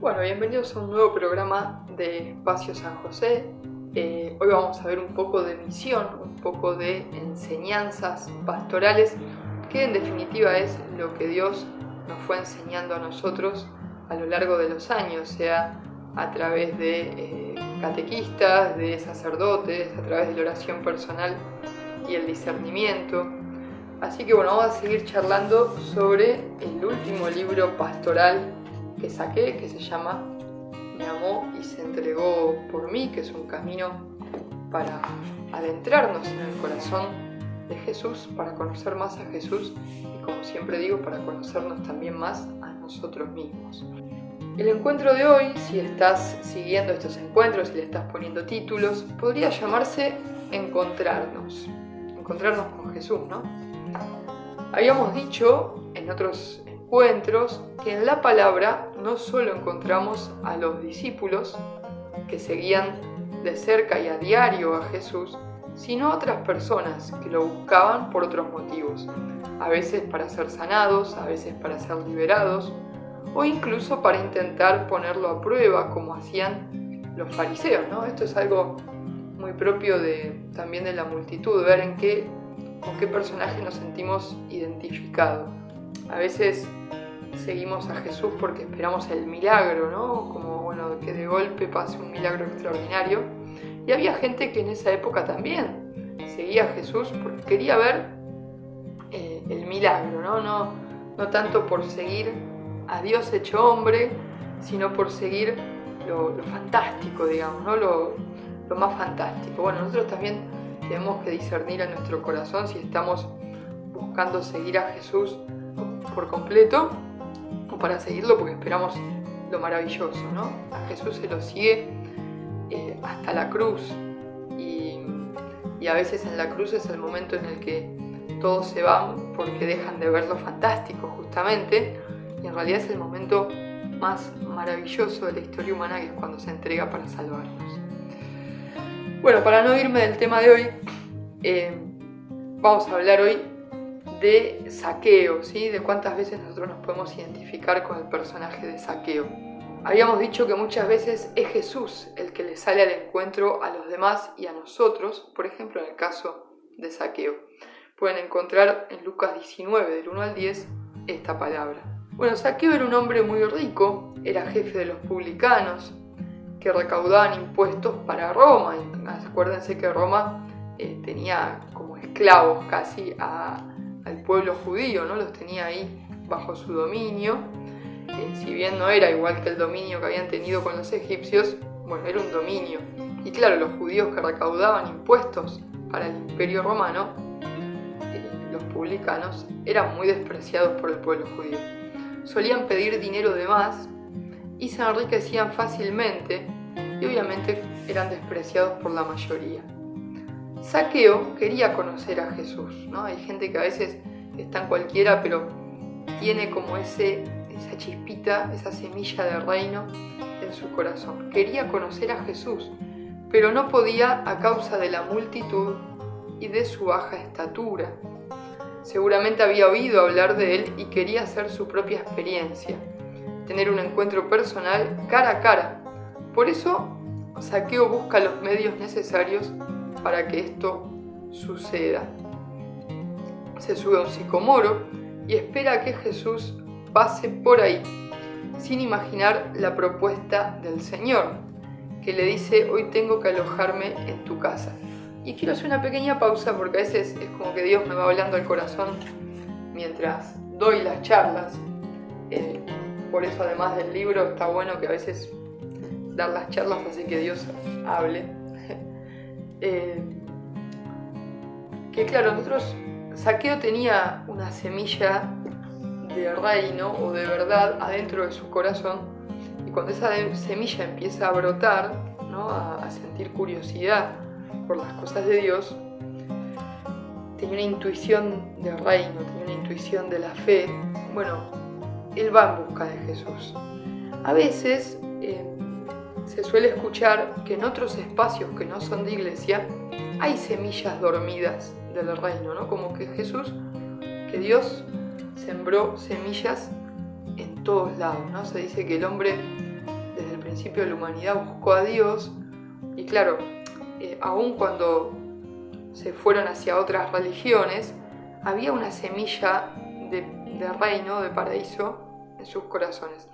Bueno, bienvenidos a un nuevo programa de Espacio San José. Hoy vamos a ver un poco de misión, un poco de enseñanzas pastorales, que en definitiva es lo que Dios nos fue enseñando a nosotros a lo largo de los años, sea a través de catequistas, de sacerdotes, a través de la oración personal y el discernimiento. Así que bueno, vamos a seguir charlando sobre el último libro pastoral que saqué, que se llama Me amó y se entregó por mí, que es un camino para adentrarnos en el corazón de Jesús, para conocer más a Jesús y, como siempre digo, para conocernos también más a nosotros mismos. El encuentro de hoy, si estás siguiendo estos encuentros y le estás poniendo títulos, podría llamarse Encontrarnos con Jesús, ¿no? Habíamos dicho en otros encuentros que en la palabra no solo encontramos a los discípulos que seguían de cerca y a diario a Jesús, sino a otras personas que lo buscaban por otros motivos, a veces para ser sanados, a veces para ser liberados, o incluso para intentar ponerlo a prueba, como hacían los fariseos, ¿no? Esto es algo muy propio también de la multitud, ver con qué personaje nos sentimos identificados. A veces seguimos a Jesús porque esperamos el milagro, ¿no? Como, que de golpe pase un milagro extraordinario. Y había gente que en esa época también seguía a Jesús porque quería ver el milagro, ¿no? No tanto por seguir a Dios hecho hombre, sino por seguir lo fantástico, digamos, ¿no? Lo más fantástico. Bueno, nosotros también tenemos que discernir en nuestro corazón si estamos buscando seguir a Jesús por completo o para seguirlo porque esperamos lo maravilloso, ¿no? A Jesús se lo sigue hasta la cruz y a veces en la cruz es el momento en el que todos se van porque dejan de ver lo fantástico justamente, y en realidad es el momento más maravilloso de la historia humana, que es cuando se entrega para salvarnos. Bueno, para no irme del tema de hoy, vamos a hablar hoy de Zaqueo, ¿sí? De cuántas veces nosotros nos podemos identificar con el personaje de Zaqueo. Habíamos dicho que muchas veces es Jesús el que le sale al encuentro a los demás y a nosotros, por ejemplo en el caso de Zaqueo. Pueden encontrar en Lucas 19, del 1 al 10, esta palabra. Bueno, Zaqueo era un hombre muy rico, era jefe de los publicanos, que recaudaban impuestos para Roma. Acuérdense que Roma tenía como esclavos casi al pueblo judío, ¿no? Los tenía ahí bajo su dominio. Si bien no era igual que el dominio que habían tenido con los egipcios, bueno, era un dominio. Y claro, los judíos que recaudaban impuestos para el imperio romano, los publicanos, eran muy despreciados por el pueblo judío. Solían pedir dinero de más y se enriquecían fácilmente y obviamente eran despreciados por la mayoría. Zaqueo quería conocer a Jesús, ¿no? Hay gente que a veces está en cualquiera, pero tiene como esa chispita, esa semilla de reino en su corazón. Quería conocer a Jesús, pero no podía a causa de la multitud y de su baja estatura. Seguramente había oído hablar de él y quería hacer su propia experiencia, tener un encuentro personal cara a cara. Por eso, Zaqueo busca los medios necesarios para que esto suceda. Se sube a un sicomoro y espera a que Jesús pase por ahí, sin imaginar la propuesta del Señor, que le dice: hoy tengo que alojarme en tu casa. Y quiero hacer una pequeña pausa porque a veces es como que Dios me va hablando al corazón mientras doy las charlas. Por eso, además del libro, está bueno que a veces dar las charlas así que Dios hable. Que claro, Zaqueo tenía una semilla de reino o de verdad adentro de su corazón, y cuando esa semilla empieza a brotar, ¿no? a sentir curiosidad por las cosas de Dios, tenía una intuición de reino, tenía una intuición de la fe. Bueno, él va en busca de Jesús. A veces se suele escuchar que en otros espacios que no son de iglesia hay semillas dormidas del reino, ¿no? Como que Dios sembró semillas en todos lados, ¿no? Se dice que el hombre principio la humanidad buscó a Dios, y claro, aun cuando se fueron hacia otras religiones, había una semilla de reino, de paraíso, en sus corazones.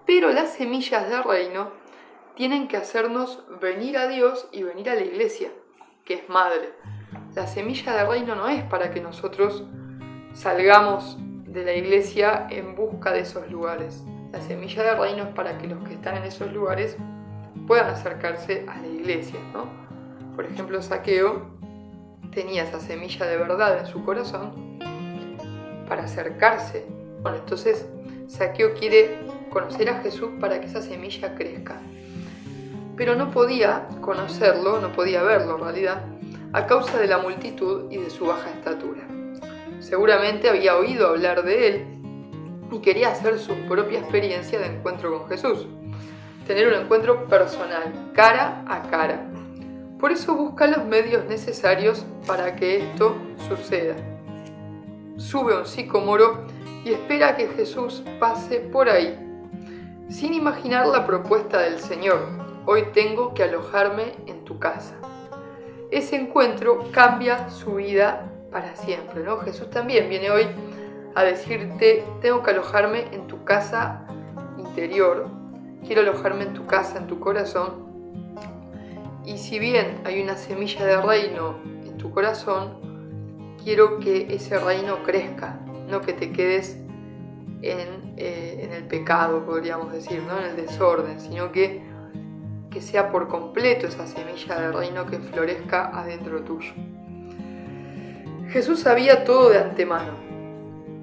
Pero las semillas de reino tienen que hacernos venir a Dios y venir a la iglesia, que es madre. La semilla de reino no es para que nosotros salgamos de la iglesia en busca de esos lugares. La semilla de reino es para que los que están en esos lugares puedan acercarse a la iglesia, ¿no? Por ejemplo, Zaqueo tenía esa semilla de verdad en su corazón para acercarse. Bueno, entonces Zaqueo quiere conocer a Jesús para que esa semilla crezca. Pero no podía conocerlo, no podía verlo en realidad, a causa de la multitud y de su baja estatura. Seguramente había oído hablar de él y quería hacer su propia experiencia de encuentro con Jesús. Tener un encuentro personal, cara a cara. Por eso busca los medios necesarios para que esto suceda. Sube a un sicomoro y espera que Jesús pase por ahí, sin imaginar la propuesta del Señor: hoy tengo que alojarme en tu casa. Ese encuentro cambia su vida para siempre, ¿no? Jesús también viene hoy a decirte: tengo que alojarme en tu casa interior, quiero alojarme en tu casa, en tu corazón. Y si bien hay una semilla de reino en tu corazón, quiero que ese reino crezca, no que te quedes en el pecado, podríamos decir, ¿no? En el desorden, sino que sea por completo esa semilla de reino que florezca adentro tuyo. Jesús sabía todo de antemano.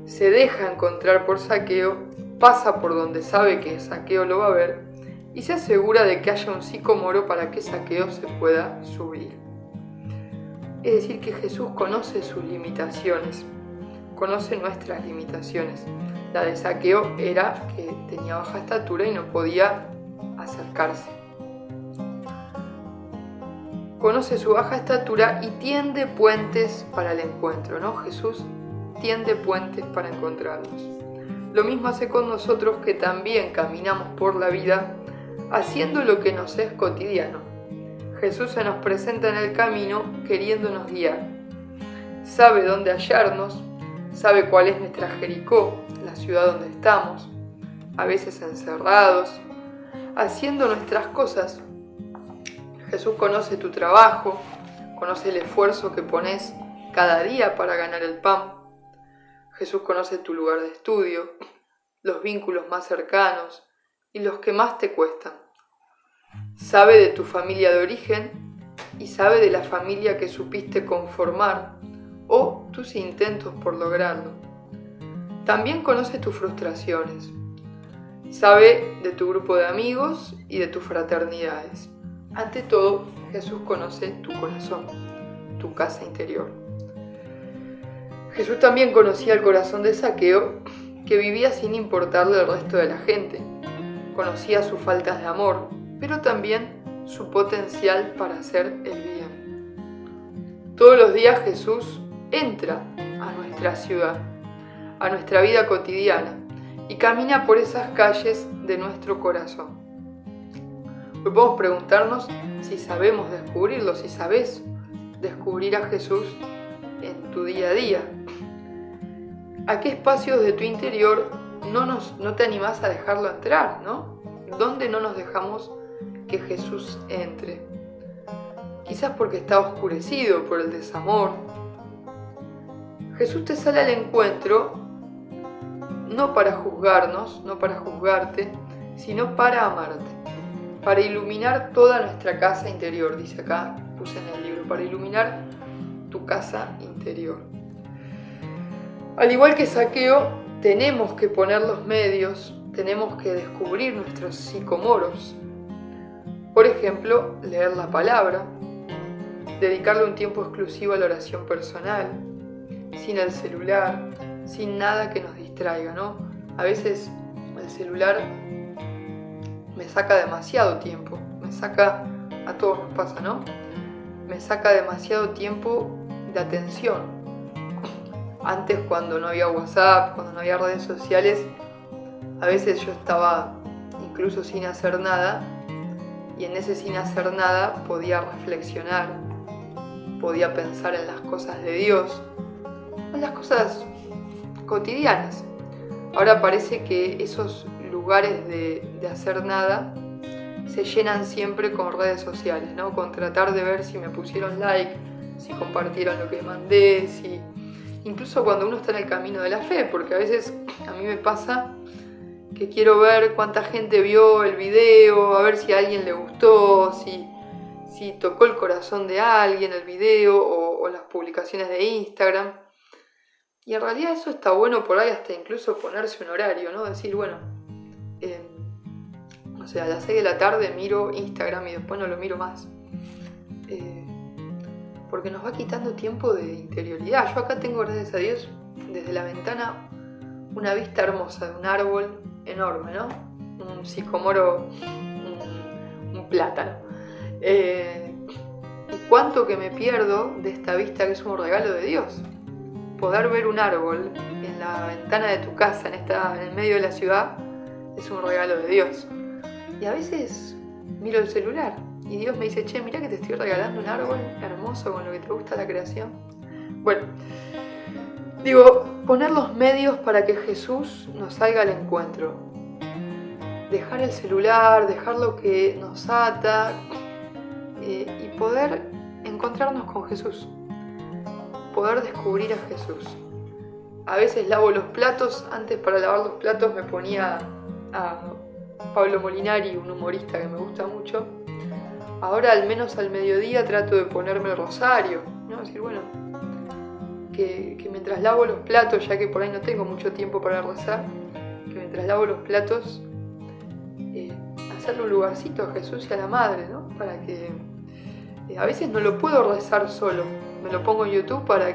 Se deja encontrar por Zaqueo, pasa por donde sabe que Zaqueo lo va a ver y se asegura de que haya un sicomoro para que Zaqueo se pueda subir. Es decir, que Jesús conoce sus limitaciones, conoce nuestras limitaciones. La de Zaqueo era que tenía baja estatura y no podía acercarse. Conoce su baja estatura y tiende puentes para el encuentro, ¿no? Jesús tiende puentes para encontrarnos. Lo mismo hace con nosotros, que también caminamos por la vida haciendo lo que nos es cotidiano. Jesús se nos presenta en el camino queriéndonos guiar. Sabe dónde hallarnos, sabe cuál es nuestra Jericó, la ciudad donde estamos, a veces encerrados, haciendo nuestras cosas. Jesús conoce tu trabajo, conoce el esfuerzo que pones cada día para ganar el pan. Jesús conoce tu lugar de estudio, los vínculos más cercanos y los que más te cuestan. Sabe de tu familia de origen y sabe de la familia que supiste conformar o tus intentos por lograrlo. También conoce tus frustraciones. Sabe de tu grupo de amigos y de tus fraternidades. Ante todo, Jesús conoce tu corazón, tu casa interior. Jesús también conocía el corazón de Zaqueo, que vivía sin importarle el resto de la gente. Conocía sus faltas de amor, pero también su potencial para hacer el bien. Todos los días Jesús entra a nuestra ciudad, a nuestra vida cotidiana, y camina por esas calles de nuestro corazón. Hoy podemos preguntarnos si sabemos descubrirlo, si sabes descubrir a Jesús en tu día a día. ¿A qué espacios de tu interior no te animás a dejarlo entrar, ¿no? ¿Dónde no nos dejamos que Jesús entre? Quizás porque está oscurecido por el desamor. Jesús te sale al encuentro no para juzgarnos, no para juzgarte, sino para amarte, para iluminar toda nuestra casa interior, dice acá, puse en el libro, para iluminar tu casa interior. Al igual que Zaqueo, tenemos que poner los medios, tenemos que descubrir nuestros sicomoros. Por ejemplo, leer la palabra, dedicarle un tiempo exclusivo a la oración personal, sin el celular, sin nada que nos distraiga, ¿no? A veces el celular me saca demasiado tiempo, a todos nos pasa, ¿no? Me saca demasiado tiempo de atención. Antes, cuando no había WhatsApp, cuando no había redes sociales, a veces yo estaba incluso sin hacer nada y en ese sin hacer nada podía reflexionar, podía pensar en las cosas de Dios, en las cosas cotidianas. Ahora parece que esos lugares de hacer nada se llenan siempre con redes sociales, ¿no? Con tratar de ver si me pusieron like, si compartieron lo que mandé, si... incluso cuando uno está en el camino de la fe, porque a veces a mí me pasa que quiero ver cuánta gente vio el video, a ver si a alguien le gustó, si tocó el corazón de alguien el video o las publicaciones de Instagram. Y en realidad eso está bueno por ahí hasta incluso ponerse un horario, ¿no? Decir, bueno, o sea, a las 6 de la tarde miro Instagram y después no lo miro más. Porque nos va quitando tiempo de interioridad. Yo acá tengo, gracias a Dios, desde la ventana una vista hermosa de un árbol enorme, ¿no? Un sicomoro, un plátano. Y cuánto que me pierdo de esta vista que es un regalo de Dios. Poder ver un árbol en la ventana de tu casa, en el medio de la ciudad, es un regalo de Dios. Y a veces miro el celular y Dios me dice, che, mira que te estoy regalando un árbol hermoso con lo que te gusta la creación. Bueno, digo, poner los medios para que Jesús nos salga al encuentro. Dejar el celular, dejar lo que nos ata y poder encontrarnos con Jesús. Poder descubrir a Jesús. A veces lavo los platos, antes para lavar los platos me ponía a Pablo Molinari, un humorista que me gusta mucho. Ahora al menos al mediodía trato de ponerme el rosario, ¿no? Decir, bueno, que mientras lavo los platos, ya que por ahí no tengo mucho tiempo para rezar, que mientras lavo los platos, hacerle un lugarcito a Jesús y a la Madre, ¿no? Para que a veces no lo puedo rezar solo, me lo pongo en YouTube para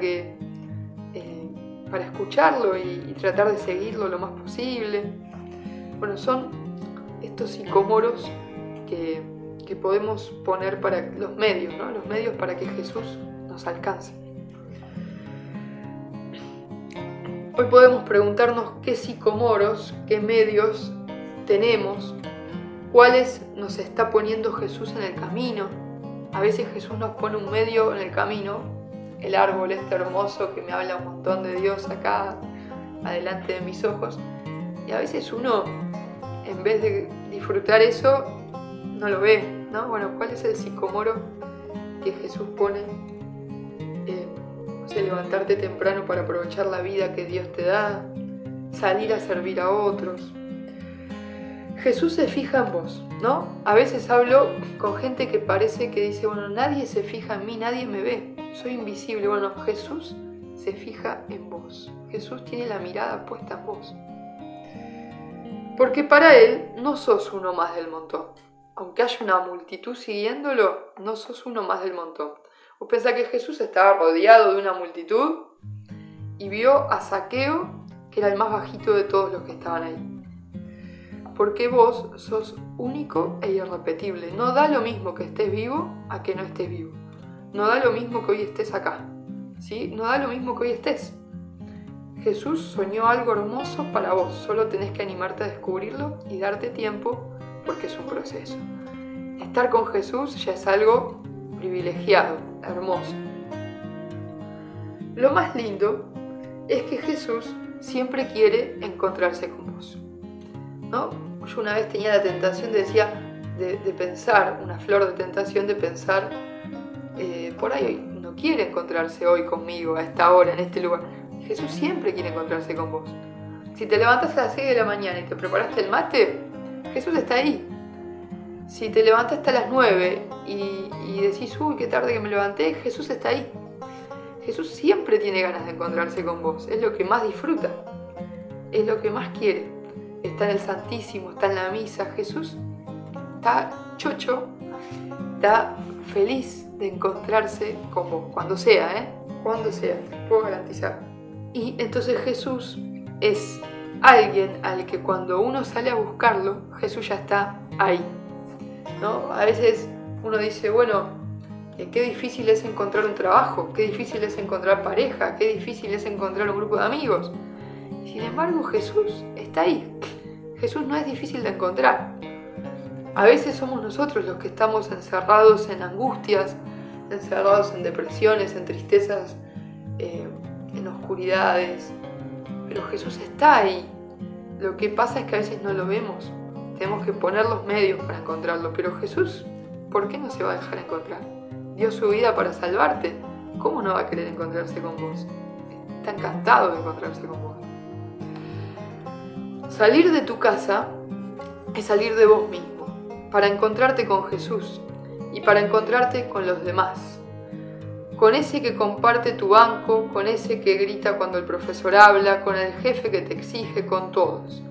escucharlo y tratar de seguirlo lo más posible. Bueno, son estos sicomoros que podemos poner para los medios, ¿no? Los medios para que Jesús nos alcance. Hoy podemos preguntarnos qué sicomoros, qué medios tenemos, cuáles nos está poniendo Jesús en el camino. A veces Jesús nos pone un medio en el camino, el árbol este hermoso que me habla un montón de Dios acá, adelante de mis ojos, y a veces uno, en vez de disfrutar eso, no lo ve, ¿no? Bueno, ¿cuál es el sicomoro que Jesús pone? O sea, levantarte temprano para aprovechar la vida que Dios te da, salir a servir a otros. Jesús se fija en vos, ¿no? A veces hablo con gente que parece que dice, bueno, nadie se fija en mí, nadie me ve, soy invisible. Bueno, Jesús se fija en vos. Jesús tiene la mirada puesta en vos. Porque para Él no sos uno más del montón. Aunque haya una multitud siguiéndolo, no sos uno más del montón. Vos pensás que Jesús estaba rodeado de una multitud y vio a Zaqueo, que era el más bajito de todos los que estaban ahí. Porque vos sos único e irrepetible. No da lo mismo que estés vivo a que no estés vivo. No da lo mismo que hoy estés acá, ¿sí? No da lo mismo que hoy estés. Jesús soñó algo hermoso para vos. Solo tenés que animarte a descubrirlo y darte tiempo, porque es un proceso. Estar con Jesús ya es algo privilegiado, hermoso. Lo más lindo es que Jesús siempre quiere encontrarse con vos, ¿no? Yo una vez tenía la tentación de pensar, una flor de tentación de pensar, por ahí no quiere encontrarse hoy conmigo, a esta hora, en este lugar. Jesús siempre quiere encontrarse con vos. Si te levantás a las 6 de la mañana y te preparaste el mate, Jesús está ahí. Si te levantaste a las 9 y decís, uy, qué tarde que me levanté, Jesús está ahí. Jesús siempre tiene ganas de encontrarse con vos. Es lo que más disfruta. Es lo que más quiere. Está en el Santísimo, está en la misa. Jesús está chocho, está feliz de encontrarse con vos. Cuando sea, Cuando sea, te puedo garantizar. Y entonces Jesús es alguien al que cuando uno sale a buscarlo, Jesús ya está ahí, ¿no? A veces uno dice, bueno, qué difícil es encontrar un trabajo, qué difícil es encontrar pareja, qué difícil es encontrar un grupo de amigos. Sin embargo, Jesús está ahí. Jesús no es difícil de encontrar. A veces somos nosotros los que estamos encerrados en angustias, encerrados en depresiones, en tristezas, en oscuridades. Pero Jesús está ahí. Lo que pasa es que a veces no lo vemos. Tenemos que poner los medios para encontrarlo. Pero Jesús, ¿por qué no se va a dejar encontrar? Dio su vida para salvarte. ¿Cómo no va a querer encontrarse con vos? Está encantado de encontrarse con vos. Salir de tu casa es salir de vos mismo, para encontrarte con Jesús y para encontrarte con los demás. Con ese que comparte tu banco, con ese que grita cuando el profesor habla, con el jefe que te exige, con todos.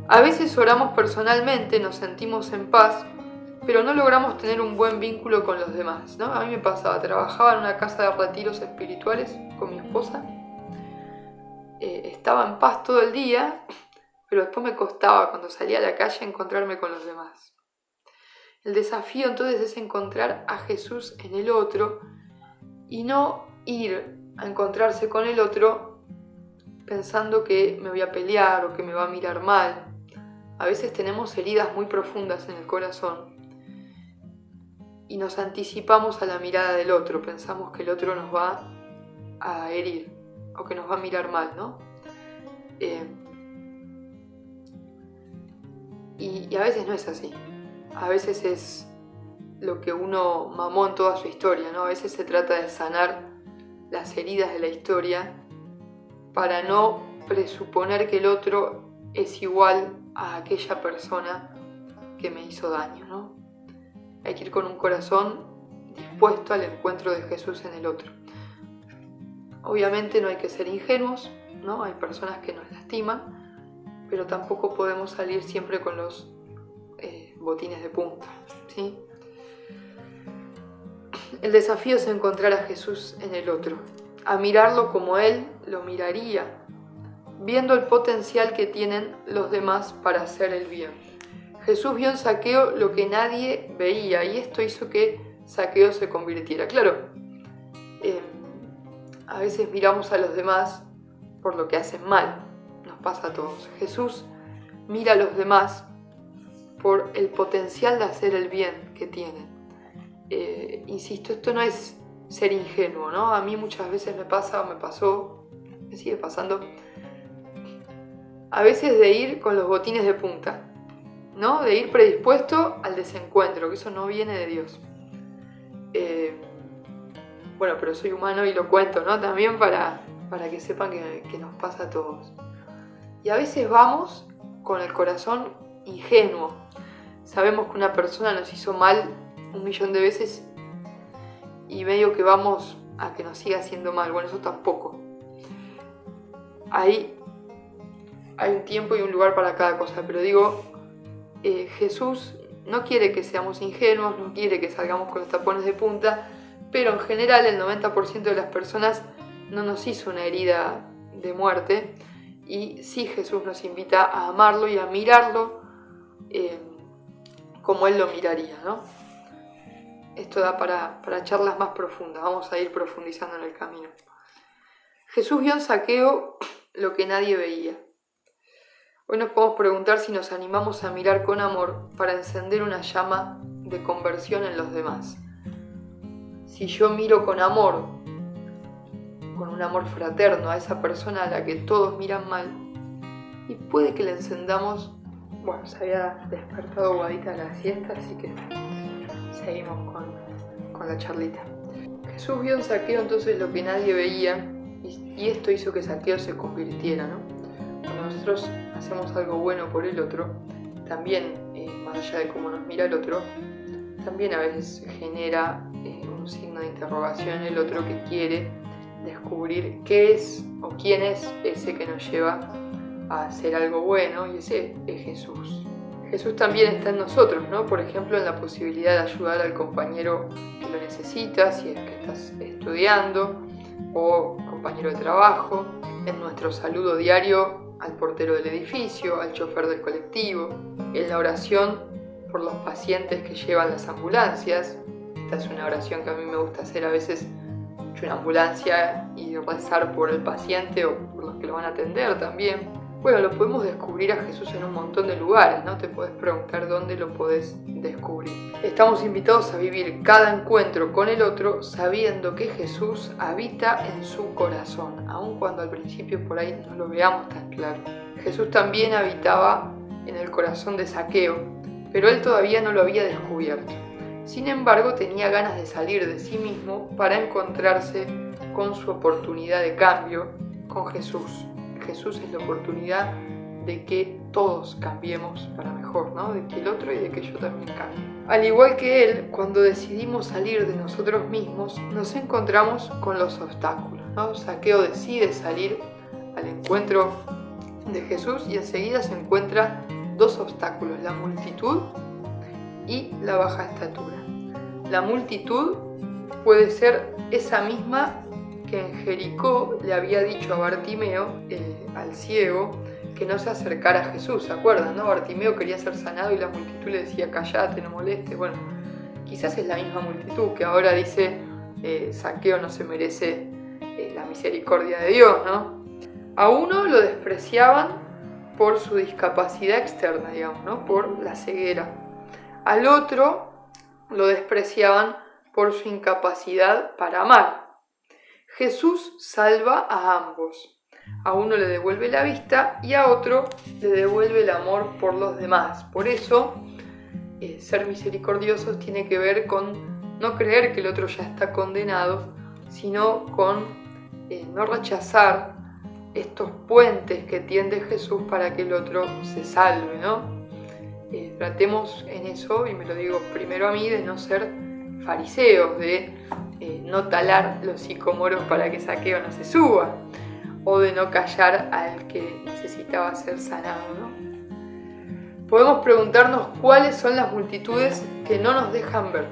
A veces oramos personalmente, nos sentimos en paz, pero no logramos tener un buen vínculo con los demás, ¿no? A mí me pasaba, trabajaba en una casa de retiros espirituales con mi esposa, estaba en paz todo el día, pero después me costaba cuando salía a la calle encontrarme con los demás. El desafío entonces es encontrar a Jesús en el otro y no ir a encontrarse con el otro pensando que me voy a pelear o que me va a mirar mal. A veces tenemos heridas muy profundas en el corazón y nos anticipamos a la mirada del otro, pensamos que el otro nos va a herir o que nos va a mirar mal, ¿no? Y a veces no es así. A veces es lo que uno mamó en toda su historia, ¿no? A veces se trata de sanar las heridas de la historia para no presuponer que el otro es igual a aquella persona que me hizo daño, ¿no? Hay que ir con un corazón dispuesto al encuentro de Jesús en el otro. Obviamente no hay que ser ingenuos, ¿no? Hay personas que nos lastiman, pero tampoco podemos salir siempre con los botines de punta, ¿sí? El desafío es encontrar a Jesús en el otro, a mirarlo como Él lo miraría, viendo el potencial que tienen los demás para hacer el bien. Jesús vio en Zaqueo lo que nadie veía y esto hizo que Zaqueo se convirtiera. Claro, a veces miramos a los demás por lo que hacen mal, nos pasa a todos. Jesús mira a los demás por el potencial de hacer el bien que tienen. Insisto, esto no es ser ingenuo, ¿no? A mí muchas veces me pasó, me sigue pasando, a veces de ir con los botines de punta, ¿no? De ir predispuesto al desencuentro, que eso no viene de Dios. Bueno, pero soy humano y lo cuento, ¿no? También para que sepan que nos pasa a todos. Y a veces vamos con el corazón ingenuo. Sabemos que una persona nos hizo mal 1.000.000 de veces y medio que vamos a que nos siga haciendo mal. Bueno, eso tampoco. Ahí hay un tiempo y un lugar para cada cosa, pero digo, Jesús no quiere que seamos ingenuos, no quiere que salgamos con los tapones de punta, pero en general el 90% de las personas no nos hizo una herida de muerte y sí Jesús nos invita a amarlo y a mirarlo como Él lo miraría, ¿no? Esto da para charlas más profundas, vamos a ir profundizando en el camino. Jesús vio en Zaqueo lo que nadie veía. Hoy nos podemos preguntar si nos animamos a mirar con amor para encender una llama de conversión en los demás. Si yo miro con amor, con un amor fraterno a esa persona a la que todos miran mal, y puede que le encendamos. Bueno, se había despertado Guadita a la siesta, así que seguimos con la charlita. Jesús vio en Zaqueo entonces lo que nadie veía, y esto hizo que Zaqueo se convirtiera, ¿no? Cuando nosotros hacemos algo bueno por el otro, también, más allá de cómo nos mira el otro, también a veces genera un signo de interrogación en el otro que quiere descubrir qué es o quién es ese que nos lleva a hacer algo bueno, y ese es Jesús. Jesús también está en nosotros, ¿no? Por ejemplo, en la posibilidad de ayudar al compañero que lo necesita, si es que estás estudiando, o compañero de trabajo, en nuestro saludo diario al portero del edificio, al chofer del colectivo, en la oración por los pacientes que llevan las ambulancias. Esta es una oración que a mí me gusta hacer a veces, una ambulancia y rezar por el paciente o por los que lo van a atender también. Bueno, lo podemos descubrir a Jesús en un montón de lugares, ¿no? Te podés preguntar dónde lo podés descubrir. Estamos invitados a vivir cada encuentro con el otro sabiendo que Jesús habita en su corazón, aun cuando al principio por ahí no lo veamos tan claro. Jesús también habitaba en el corazón de Zaqueo, pero él todavía no lo había descubierto. Sin embargo, tenía ganas de salir de sí mismo para encontrarse con su oportunidad de cambio, con Jesús. Jesús es la oportunidad de que todos cambiemos para mejor, ¿no? De que el otro y de que yo también cambie. Al igual que él, cuando decidimos salir de nosotros mismos, nos encontramos con los obstáculos, ¿no? Zaqueo decide salir al encuentro de Jesús y enseguida se encuentra dos obstáculos, la multitud y la baja estatura. La multitud puede ser esa misma que en Jericó le había dicho a Bartimeo, al ciego, que no se acercara a Jesús, ¿se acuerdan? ¿No? Bartimeo quería ser sanado y la multitud le decía, callate, no molestes. Bueno, quizás es la misma multitud que ahora dice, Zaqueo no se merece la misericordia de Dios, ¿no? A uno lo despreciaban por su discapacidad externa, digamos, ¿no? Por la ceguera. Al otro lo despreciaban por su incapacidad para amar. Jesús salva a ambos. A uno le devuelve la vista y a otro le devuelve el amor por los demás. Por eso, ser misericordiosos tiene que ver con no creer que el otro ya está condenado, sino con no rechazar estos puentes que tiende Jesús para que el otro se salve, ¿no? Tratemos en eso, y me lo digo primero a mí, de no ser fariseos, de no talar los sicomoros para que Zaqueo no se suba, o de no callar al que necesitaba ser sanado, ¿no? Podemos preguntarnos cuáles son las multitudes que no nos dejan ver.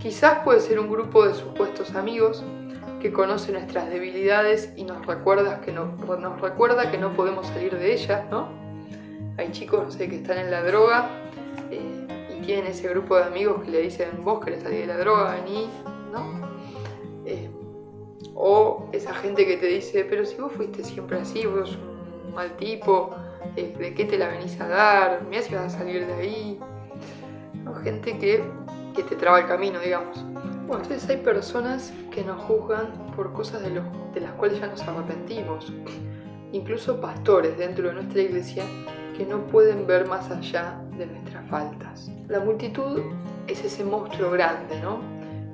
Quizás puede ser un grupo de supuestos amigos que conoce nuestras debilidades y nos recuerda que no podemos salir de ellas, ¿no? Hay chicos, no sé, que están en la droga y tienen ese grupo de amigos que le dicen, vos querés salir de la droga, vení, ¿no? O esa gente que te dice, pero si vos fuiste siempre así, vos sos un mal tipo, ¿de qué te la venís a dar? Mirá si vas a salir de ahí, ¿no? Gente que te traba el camino, digamos. Bueno, entonces hay personas que nos juzgan por cosas de las cuales ya nos arrepentimos. Incluso pastores dentro de nuestra iglesia que no pueden ver más allá de nuestras faltas. La multitud es ese monstruo grande, ¿no?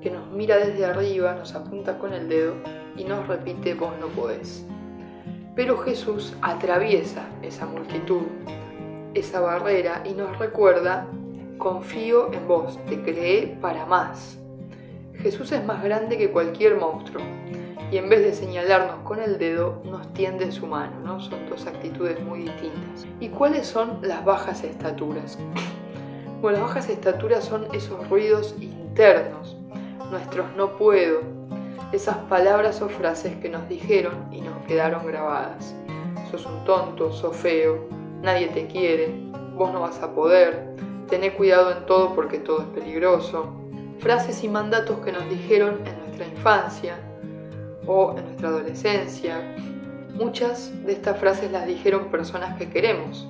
Que nos mira desde arriba, nos apunta con el dedo y nos repite, vos no podés. Pero Jesús atraviesa esa multitud, esa barrera, y nos recuerda, confío en vos, te creé para más. Jesús es más grande que cualquier monstruo, y en vez de señalarnos con el dedo, nos tiende su mano, ¿no? Son dos actitudes muy distintas. ¿Y cuáles son las bajas estaturas? Bueno, las bajas estaturas son esos ruidos internos, nuestros no puedo, esas palabras o frases que nos dijeron y nos quedaron grabadas. Sos un tonto, sos feo, nadie te quiere, vos no vas a poder, tené cuidado en todo porque todo es peligroso. Frases y mandatos que nos dijeron en nuestra infancia o en nuestra adolescencia. Muchas de estas frases las dijeron personas que queremos,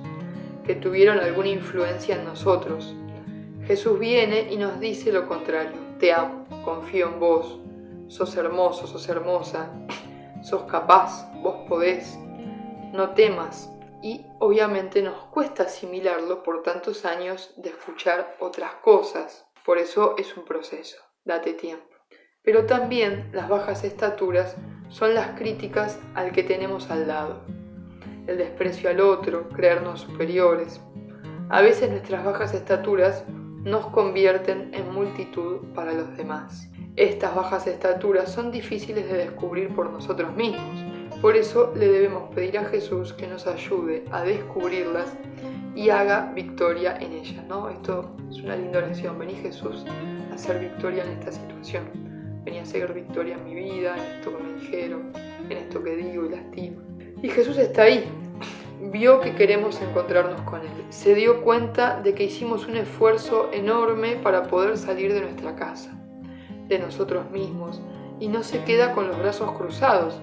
que tuvieron alguna influencia en nosotros. Jesús viene y nos dice lo contrario, te amo, confío en vos, sos hermoso, sos hermosa, sos capaz, vos podés, no temas. Y obviamente nos cuesta asimilarlo por tantos años de escuchar otras cosas, por eso es un proceso, date tiempo. Pero también las bajas estaturas son las críticas al que tenemos al lado, el desprecio al otro, creernos superiores. A veces nuestras bajas estaturas nos convierten en multitud para los demás. Estas bajas estaturas son difíciles de descubrir por nosotros mismos. Por eso le debemos pedir a Jesús que nos ayude a descubrirlas y haga victoria en ellas, ¿no? Esto es una linda oración. Vení, Jesús, a hacer victoria en esta situación. Vení a hacer victoria en mi vida, en esto que me dijeron, en esto que digo y lastimo. Y Jesús está ahí. Vio que queremos encontrarnos con Él. Se dio cuenta de que hicimos un esfuerzo enorme para poder salir de nuestra casa, de nosotros mismos, y no se queda con los brazos cruzados,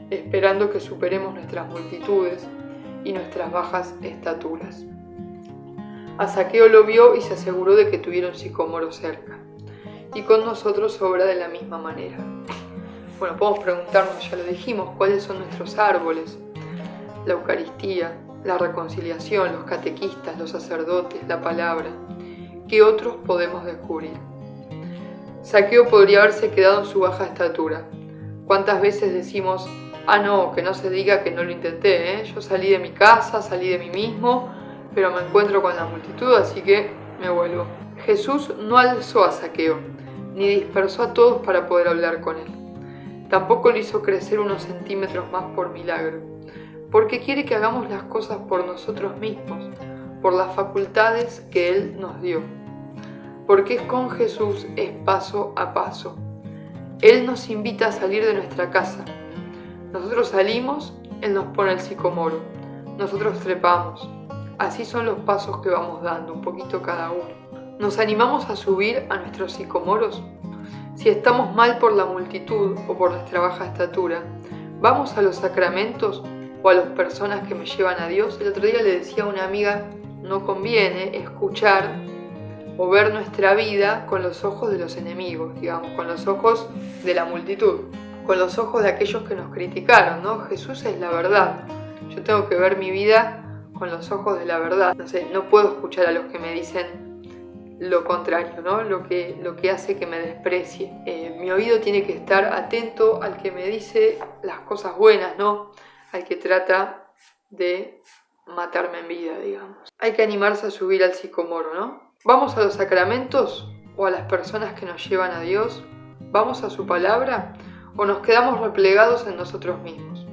esperando que superemos nuestras multitudes y nuestras bajas estaturas. A Zaqueo lo vio y se aseguró de que tuviera un sicómoro cerca. Y con nosotros obra de la misma manera. Bueno, podemos preguntarnos, ya lo dijimos, ¿cuáles son nuestros árboles? La Eucaristía, la reconciliación, los catequistas, los sacerdotes, la palabra. ¿Qué otros podemos descubrir? Zaqueo podría haberse quedado en su baja estatura. ¿Cuántas veces decimos, no, que no se diga que no lo intenté, yo salí de mi casa, salí de mí mismo, pero me encuentro con la multitud, así que me vuelvo? Jesús no alzó a Zaqueo, ni dispersó a todos para poder hablar con él. Tampoco lo hizo crecer unos centímetros más por milagro, porque quiere que hagamos las cosas por nosotros mismos, por las facultades que Él nos dio. Porque con Jesús es paso a paso. Él nos invita a salir de nuestra casa. Nosotros salimos, Él nos pone el sicomoro. Nosotros trepamos. Así son los pasos que vamos dando, un poquito cada uno. ¿Nos animamos a subir a nuestros sicomoros? Si estamos mal por la multitud o por nuestra baja estatura, ¿vamos a los sacramentos o a las personas que me llevan a Dios? El otro día le decía a una amiga, no conviene escuchar o ver nuestra vida con los ojos de los enemigos, digamos, con los ojos de la multitud, con los ojos de aquellos que nos criticaron, ¿no? Jesús es la verdad. Yo tengo que ver mi vida con los ojos de la verdad. No puedo escuchar a los que me dicen lo contrario, ¿no? Lo que hace que me desprecie. Mi oído tiene que estar atento al que me dice las cosas buenas, ¿no? Al que trata de matarme en vida, digamos. Hay que animarse a subir al sicomoro, ¿no? ¿Vamos a los sacramentos o a las personas que nos llevan a Dios? ¿Vamos a su palabra o nos quedamos replegados en nosotros mismos?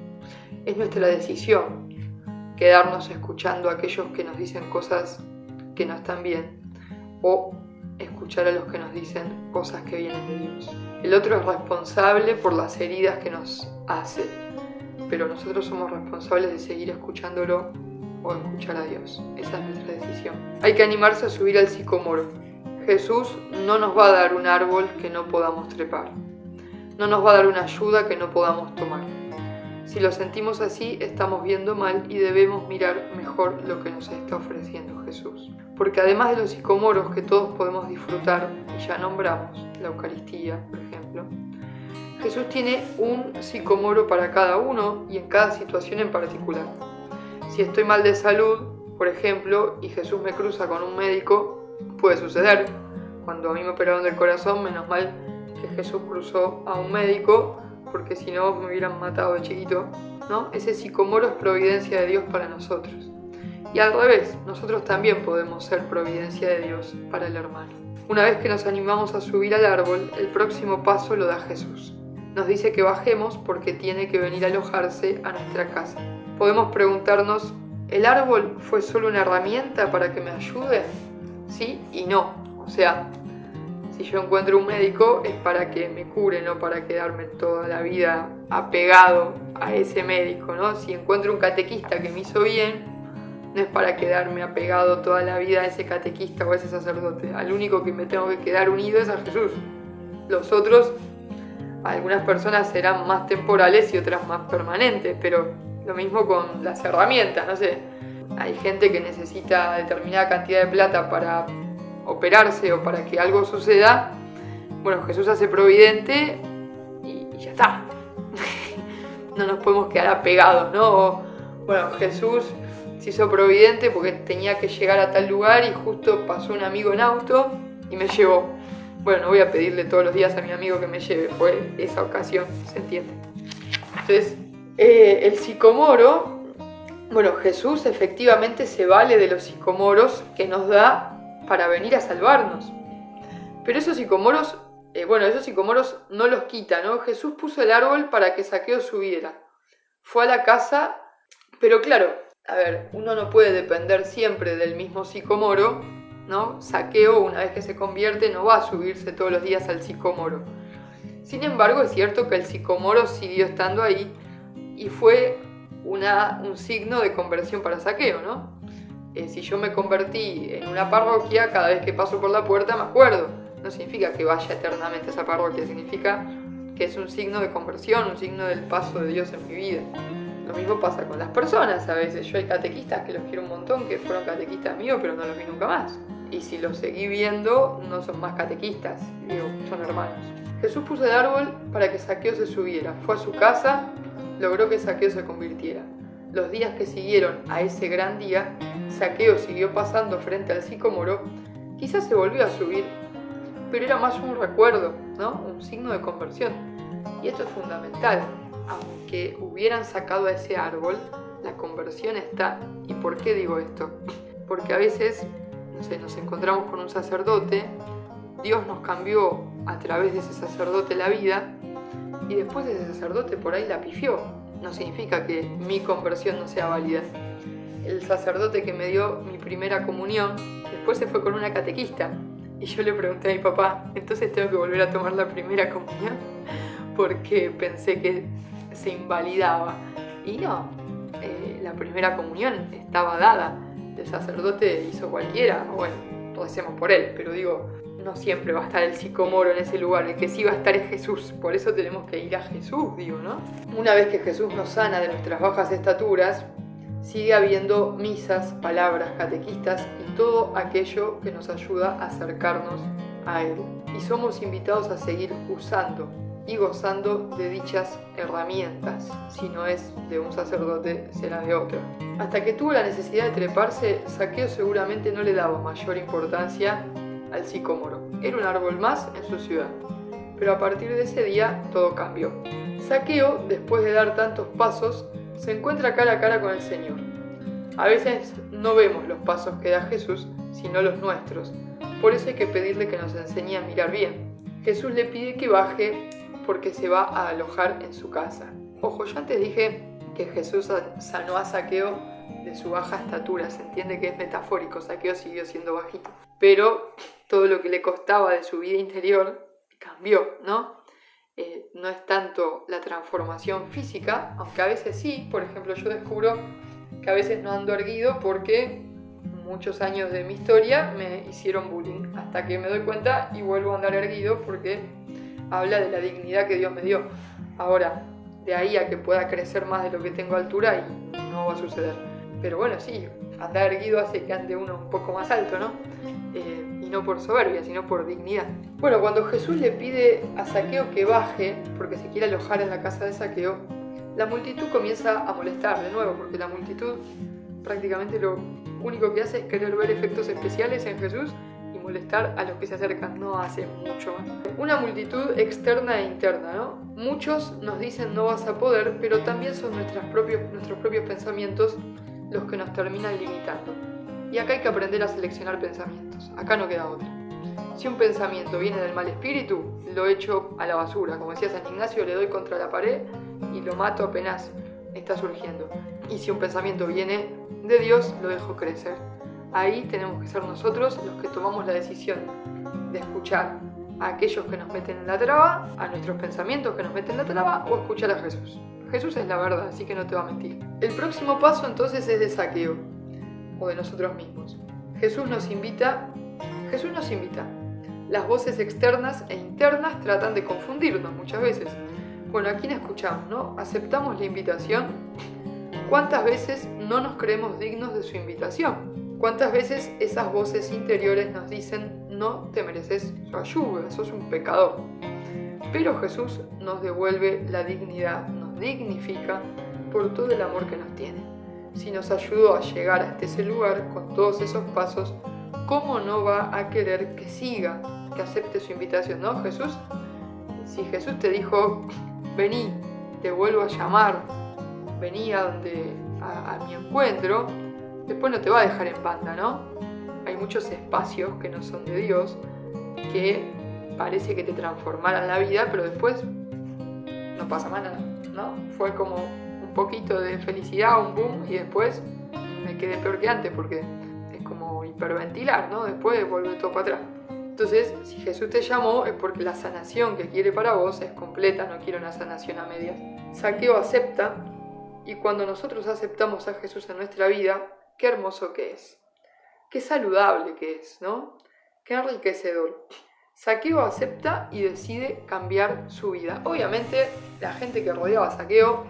Es nuestra decisión quedarnos escuchando a aquellos que nos dicen cosas que no están bien o escuchar a los que nos dicen cosas que vienen de Dios. El otro es responsable por las heridas que nos hace, pero nosotros somos responsables de seguir escuchándolo o escuchar a Dios. Esa es nuestra decisión. Hay que animarse a subir al sicomoro. Jesús no nos va a dar un árbol que no podamos trepar. No nos va a dar una ayuda que no podamos tomar. Si lo sentimos así, estamos viendo mal y debemos mirar mejor lo que nos está ofreciendo Jesús. Porque además de los sicomoros que todos podemos disfrutar, y ya nombramos, la Eucaristía, por ejemplo, Jesús tiene un sicomoro para cada uno y en cada situación en particular. Si estoy mal de salud, por ejemplo, y Jesús me cruza con un médico, puede suceder. Cuando a mí me operaron del corazón, menos mal que Jesús cruzó a un médico, porque si no me hubieran matado de chiquito, ¿no? Ese sicomoro es providencia de Dios para nosotros. Y al revés, nosotros también podemos ser providencia de Dios para el hermano. Una vez que nos animamos a subir al árbol, el próximo paso lo da Jesús. Nos dice que bajemos porque tiene que venir a alojarse a nuestra casa. Podemos preguntarnos, ¿el árbol fue solo una herramienta para que me ayude? Sí y no. O sea, si yo encuentro un médico es para que me cure, no para quedarme toda la vida apegado a ese médico, ¿no? Si encuentro un catequista que me hizo bien, no es para quedarme apegado toda la vida a ese catequista o a ese sacerdote. Al único que me tengo que quedar unido es a Jesús. Los otros, algunas personas serán más temporales y otras más permanentes, pero lo mismo con las herramientas, no sé. Hay gente que necesita determinada cantidad de plata para operarse o para que algo suceda. Bueno, Jesús hace providente y ya está. No nos podemos quedar apegados, ¿no? O, bueno, Jesús se hizo providente porque tenía que llegar a tal lugar y justo pasó un amigo en auto y me llevó. Bueno, no voy a pedirle todos los días a mi amigo que me lleve, fue esa ocasión, ¿se entiende? Entonces, el sicomoro, bueno, Jesús efectivamente se vale de los sicomoros que nos da para venir a salvarnos. Pero esos sicomoros no los quita, ¿no? Jesús puso el árbol para que Zaqueo subiera. Fue a la casa, pero claro, a ver, uno no puede depender siempre del mismo sicomoro, ¿no? Zaqueo, una vez que se convierte, no va a subirse todos los días al sicomoro. Sin embargo, es cierto que el sicomoro siguió estando ahí y fue un signo de conversión para Zaqueo, ¿no? Si yo me convertí en una parroquia, cada vez que paso por la puerta me acuerdo. No significa que vaya eternamente a esa parroquia, significa que es un signo de conversión, un signo del paso de Dios en mi vida. Lo mismo pasa con las personas a veces. Yo hay catequistas que los quiero un montón, que fueron catequistas míos, pero no los vi nunca más. Y si los seguí viendo, no son más catequistas, digo, son hermanos. Jesús puso el árbol para que Zaqueo se subiera. Fue a su casa, logró que Zaqueo se convirtiera. Los días que siguieron a ese gran día, Zaqueo siguió pasando frente al sicómoro. Quizás se volvió a subir, pero era más un recuerdo, ¿no? Un signo de conversión. Y esto es fundamental. Aunque hubieran sacado a ese árbol, la conversión está. ¿Y por qué digo esto? Porque a veces, no sé, nos encontramos con un sacerdote, Dios nos cambió a través de ese sacerdote la vida, y después ese sacerdote por ahí la pifió. No significa que mi conversión no sea válida. El sacerdote que me dio mi primera comunión, después se fue con una catequista. Y yo le pregunté a mi papá, ¿entonces tengo que volver a tomar la primera comunión? Porque pensé que se invalidaba. Y no, la primera comunión estaba dada. El sacerdote hizo cualquiera, bueno, recemos por él, pero digo, no siempre va a estar el sicómoro en ese lugar, el que sí va a estar es Jesús, por eso tenemos que ir a Jesús, digo, ¿no? Una vez que Jesús nos sana de nuestras bajas estaturas, sigue habiendo misas, palabras, catequistas y todo aquello que nos ayuda a acercarnos a Él. Y somos invitados a seguir usando y gozando de dichas herramientas. Si no es de un sacerdote, será de otro. Hasta que tuvo la necesidad de treparse, Zaqueo seguramente no le daba mayor importancia al sicómoro. Era un árbol más en su ciudad. Pero a partir de ese día todo cambió. Zaqueo, después de dar tantos pasos, se encuentra cara a cara con el Señor. A veces no vemos los pasos que da Jesús, sino los nuestros. Por eso hay que pedirle que nos enseñe a mirar bien. Jesús le pide que baje porque se va a alojar en su casa. Ojo, yo antes dije que Jesús sanó a Zaqueo de su baja estatura. Se entiende que es metafórico, Zaqueo siguió siendo bajito. Pero todo lo que le costaba de su vida interior cambió, ¿no? No es tanto la transformación física, aunque a veces sí. Por ejemplo, yo descubro que a veces no ando erguido porque muchos años de mi historia me hicieron bullying, hasta que me doy cuenta y vuelvo a andar erguido porque habla de la dignidad que Dios me dio. Ahora, de ahí a que pueda crecer más de lo que tengo altura, y no va a suceder. Pero bueno, sí, andar erguido hace que ande uno un poco más alto, ¿no? Y no por soberbia, sino por dignidad. Bueno, cuando Jesús le pide a Zaqueo que baje, porque se quiere alojar en la casa de Zaqueo, la multitud comienza a molestar de nuevo, porque la multitud prácticamente lo único que hace es querer ver efectos especiales en Jesús y molestar a los que se acercan, no hace mucho más. Una multitud externa e interna, ¿no? Muchos nos dicen no vas a poder, pero también son nuestros propios pensamientos los que nos terminan limitando. Y acá hay que aprender a seleccionar pensamientos, acá no queda otra. Si un pensamiento viene del mal espíritu, lo echo a la basura. Como decía San Ignacio, le doy contra la pared y lo mato apenas está surgiendo. Y si un pensamiento viene de Dios, lo dejo crecer. Ahí tenemos que ser nosotros los que tomamos la decisión de escuchar a aquellos que nos meten en la traba, a nuestros pensamientos que nos meten en la traba, o escuchar a Jesús. Jesús es la verdad, así que no te va a mentir. El próximo paso entonces es de Zaqueo, o de nosotros mismos. Jesús nos invita. Las voces externas e internas tratan de confundirnos muchas veces. Bueno, ¿a quién escuchamos, no? ¿Aceptamos la invitación? ¿Cuántas veces no nos creemos dignos de su invitación? ¿Cuántas veces esas voces interiores nos dicen no te mereces su ayuda, sos un pecador? Pero Jesús nos devuelve la dignidad, nos dignifica por todo el amor que nos tiene. Si nos ayudó a llegar hasta ese lugar con todos esos pasos, ¿cómo no va a querer que siga, que acepte su invitación, no? Jesús, si Jesús te dijo, vení, te vuelvo a llamar, vení a mi encuentro, después no te va a dejar en banda, ¿no? Hay muchos espacios que no son de Dios, que parece que te transformaran la vida, pero después no pasa más nada, ¿no? Fue como un poquito de felicidad, un boom, y después me quedé peor que antes, porque es como hiperventilar, ¿no? Después vuelve todo para atrás. Entonces, si Jesús te llamó, es porque la sanación que quiere para vos es completa, no quiere una sanación a medias. Zaqueo acepta, y cuando nosotros aceptamos a Jesús en nuestra vida, qué hermoso que es, qué saludable que es, ¿no? Qué enriquecedor. Zaqueo acepta y decide cambiar su vida. Obviamente, la gente que rodeaba a Zaqueo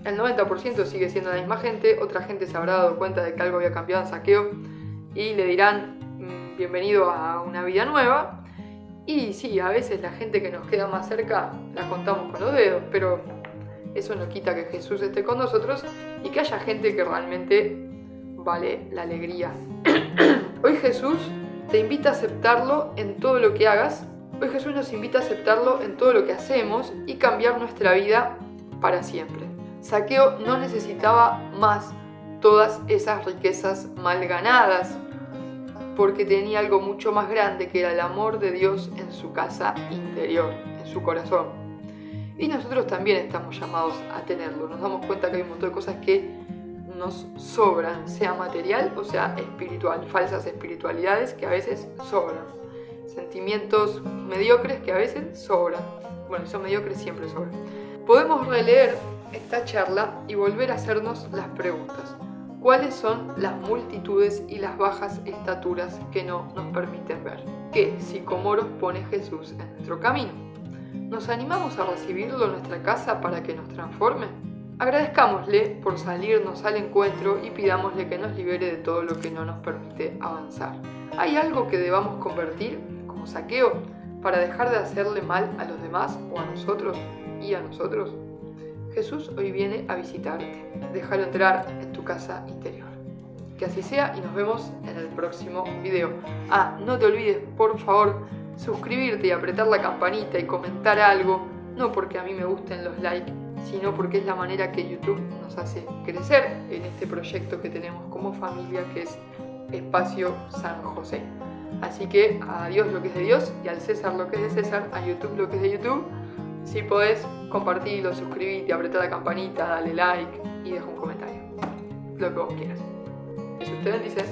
El 90% sigue siendo la misma gente, otra gente se habrá dado cuenta de que algo había cambiado en Zaqueo y le dirán bienvenido a una vida nueva. Y sí, a veces la gente que nos queda más cerca la contamos con los dedos, pero eso no quita que Jesús esté con nosotros y que haya gente que realmente vale la alegría. Hoy Jesús te invita a aceptarlo en todo lo que hagas. Hoy Jesús nos invita a aceptarlo en todo lo que hacemos y cambiar nuestra vida para siempre. Zaqueo no necesitaba más todas esas riquezas mal ganadas, porque tenía algo mucho más grande, que era el amor de Dios en su casa interior, en su corazón. Y nosotros también estamos llamados a tenerlo. Nos damos cuenta que hay un montón de cosas que nos sobran, sea material o sea espiritual, falsas espiritualidades que a veces sobran, sentimientos mediocres que a veces sobran. Bueno, son mediocres, siempre sobran. Podemos releer esta charla y volver a hacernos las preguntas. ¿Cuáles son las multitudes y las bajas estaturas que no nos permiten ver? ¿Qué sicomoros pone Jesús en nuestro camino? ¿Nos animamos a recibirlo en nuestra casa para que nos transforme? Agradezcámosle por salirnos al encuentro y pidámosle que nos libere de todo lo que no nos permite avanzar. ¿Hay algo que debamos convertir, como Zaqueo, para dejar de hacerle mal a los demás o a nosotros y a nosotros? Jesús hoy viene a visitarte. Déjalo entrar en tu casa interior. Que así sea y nos vemos en el próximo video. No te olvides, por favor, suscribirte y apretar la campanita y comentar algo, no porque a mí me gusten los likes, sino porque es la manera que YouTube nos hace crecer en este proyecto que tenemos como familia, que es Espacio San José. Así que a Dios lo que es de Dios y al César lo que es de César, a YouTube lo que es de YouTube. Si podés, compartirlo, suscribirte, apretar la campanita, dale like y deja un comentario. Lo que vos quieras. Jesús te bendice.